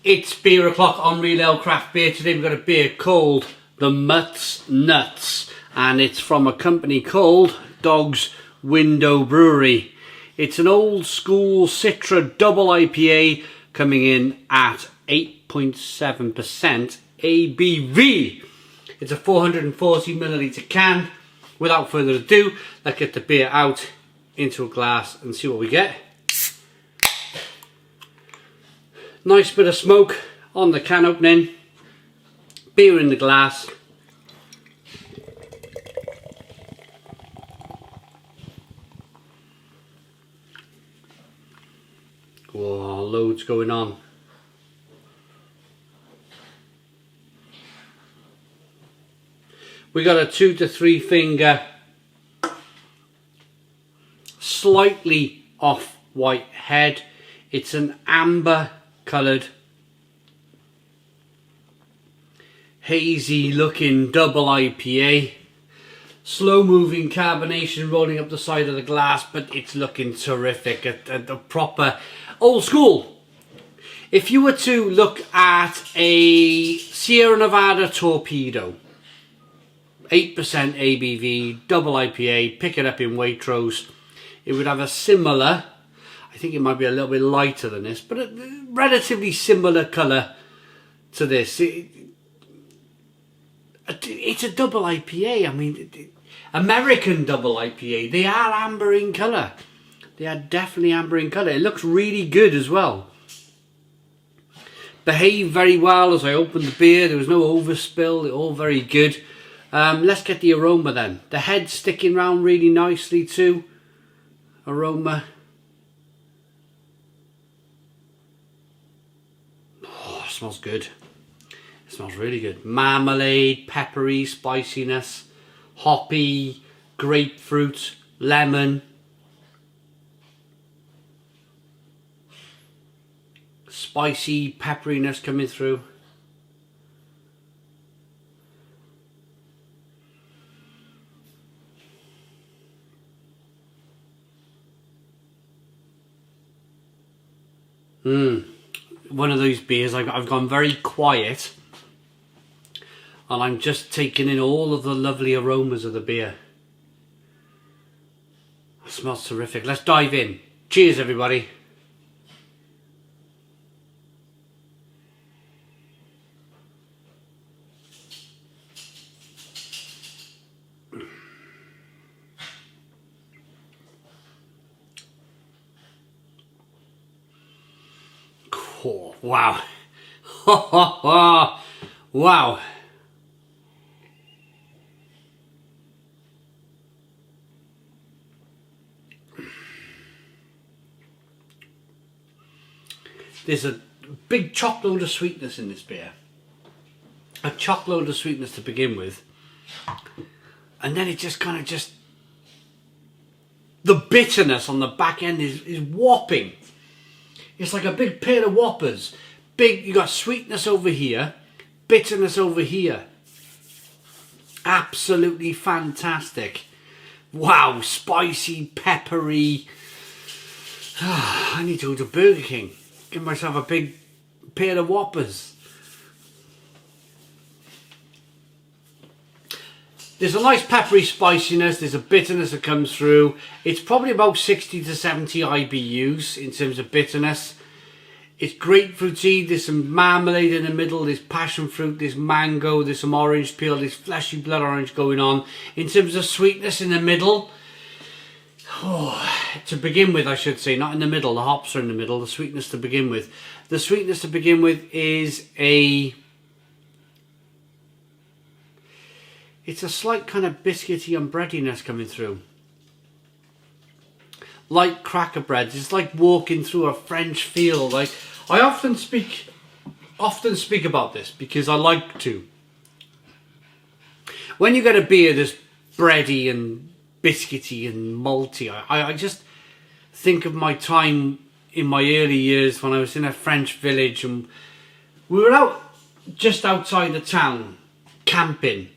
It's beer o'clock on Real Ale Craft Beer. Today we've got a beer called the Mutts Nuts, and it's from a company called Dog's Window Brewery. It's an old school Citra double IPA coming in at 8.7% ABV. It's a 440 milliliter can. Without further ado, let's get the beer out into a glass and see what we get. Nice bit of smoke on the can opening. Beer in the glass. Whoa, loads going on. We got a 2 to 3 finger, slightly off white head. It's an amber coloured, hazy looking double IPA. Slow moving carbonation rolling up the side of the glass, but it's looking terrific. A proper old school. If you were to look at a Sierra Nevada Torpedo, 8% ABV, double IPA, pick it up in Waitrose, it would have a similar, I think it might be a little bit lighter than this, but a relatively similar colour to this. It's a double IPA. I mean, American double IPA. They are amber in colour. They are definitely amber in colour. It looks really good as well. Behaved very well as I opened the beer. There was no overspill. All very good. Let's get the aroma then. The head's sticking round really nicely too. Aroma. Oh, it smells good. It smells really good. Marmalade, peppery, spiciness, hoppy, grapefruit, lemon. Spicy pepperiness coming through. One of those beers, I've gone very quiet and I'm just taking in all of the lovely aromas of the beer. It smells terrific. Let's dive in. Cheers, everybody. Oh, wow. Wow. There's a big chock load of sweetness in this beer. A chock load of sweetness to begin with. And then it just kind of the bitterness on the back end is whopping. It's like a big pair of whoppers. You got sweetness over here, bitterness over here. Absolutely fantastic. Wow, spicy, peppery. I need to go to Burger King. Give myself a big pair of whoppers. There's a nice peppery spiciness, there's a bitterness that comes through. It's probably about 60 to 70 IBUs in terms of bitterness. It's grapefruity, there's some marmalade in the middle, there's passion fruit, there's mango, there's some orange peel, there's fleshy blood orange going on. In terms of sweetness in the middle, to begin with I should say, not in the middle, the hops are in the middle, the sweetness to begin with. The sweetness to begin with is it's a slight kind of biscuity and breadiness coming through. Like cracker breads. It's like walking through a French field. I often speak about this because I like to. When you get a beer that's bready and biscuity and malty, I just think of my time in my early years when I was in a French village and we were out just outside the town camping.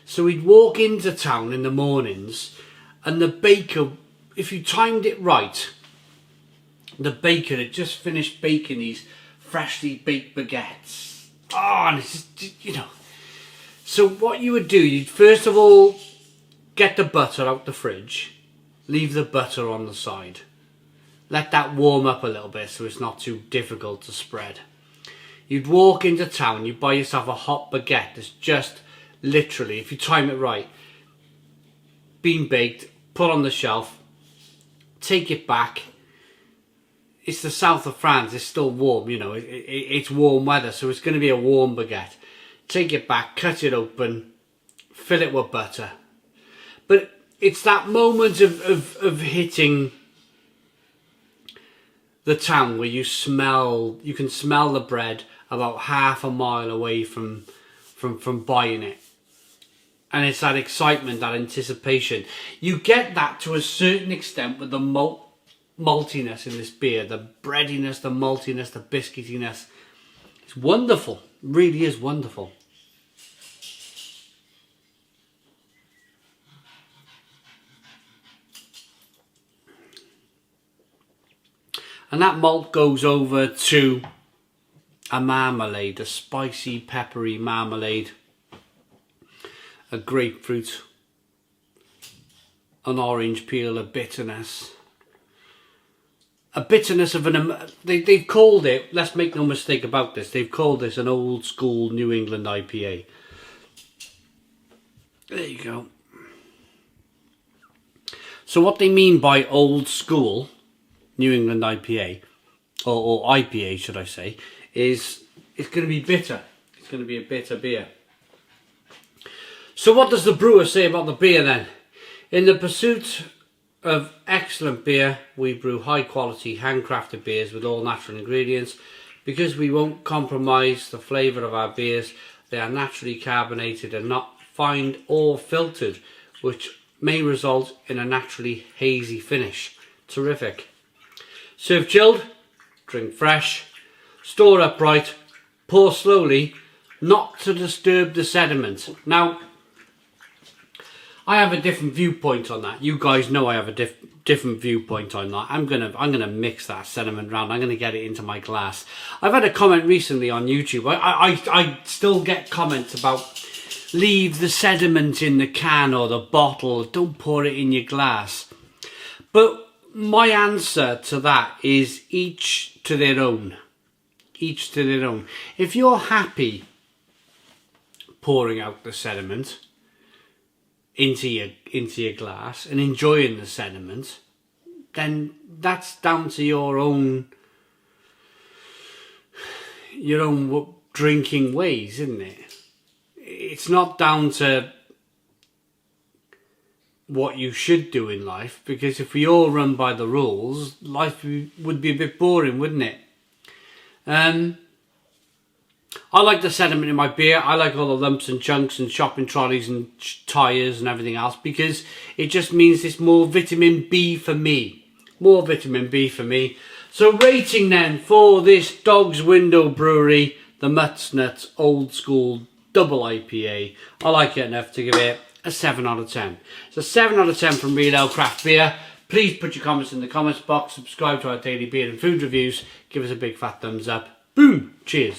So we'd walk into town in the mornings and the baker, if you timed it right, the baker had just finished baking these freshly baked baguettes. Oh, and it's just, you know. So what you would do, you'd first of all get the butter out the fridge, leave the butter on the side. Let that warm up a little bit so it's not too difficult to spread. You'd walk into town, you buy yourself a hot baguette that's just literally, if you time it right, been baked, put on the shelf, take it back. It's the south of France, it's still warm, you know, it's warm weather, so it's going to be a warm baguette. Take it back, cut it open, fill it with butter. But it's that moment of hitting the town where you can smell the bread about half a mile away from buying it. And it's that excitement, that anticipation. You get that to a certain extent with the maltiness in this beer. The breadiness, the maltiness, the biscuitiness. It's wonderful. It really is wonderful. And that malt goes over to a marmalade, a spicy, peppery marmalade, a grapefruit, an orange peel, a bitterness of they've called it, let's make no mistake about this, they've called this an old school New England IPA. There you go. So what they mean by old school New England IPA, or IPA should I say, is it's going to be bitter. It's going to be a bitter beer. So what does the brewer say about the beer then? In the pursuit of excellent beer, we brew high quality handcrafted beers with all natural ingredients. Because we won't compromise the flavour of our beers, they are naturally carbonated and not fined or filtered, which may result in a naturally hazy finish. Terrific. Serve chilled, drink fresh, store upright, pour slowly, not to disturb the sediment. Now, I have a different viewpoint on that. You guys know I have a different viewpoint on that. I'm gonna mix that sediment round. I'm gonna get it into my glass. I've had a comment recently on YouTube. I still get comments about leave the sediment in the can or the bottle. Don't pour it in your glass. But my answer to that is each to their own. Each to their own. If you're happy pouring out the sediment into your glass and enjoying the sediment, then that's down to your own drinking ways, isn't it? It's not down to what you should do in life, because if we all run by the rules, life would be a bit boring, wouldn't it? I like the sediment in my beer. I like all the lumps and chunks and shopping trolleys and tyres and everything else, because it just means it's more vitamin B for me. More vitamin B for me. So rating then for this Dog's Window Brewery, the Mutts Nuts Old School Double IPA. I like it enough to give it a 7 out of 10. It's a 7 out of 10 from Real Ale Craft Beer. Please put your comments in the comments box. Subscribe to our daily beer and food reviews. Give us a big fat thumbs up. Boom. Cheers.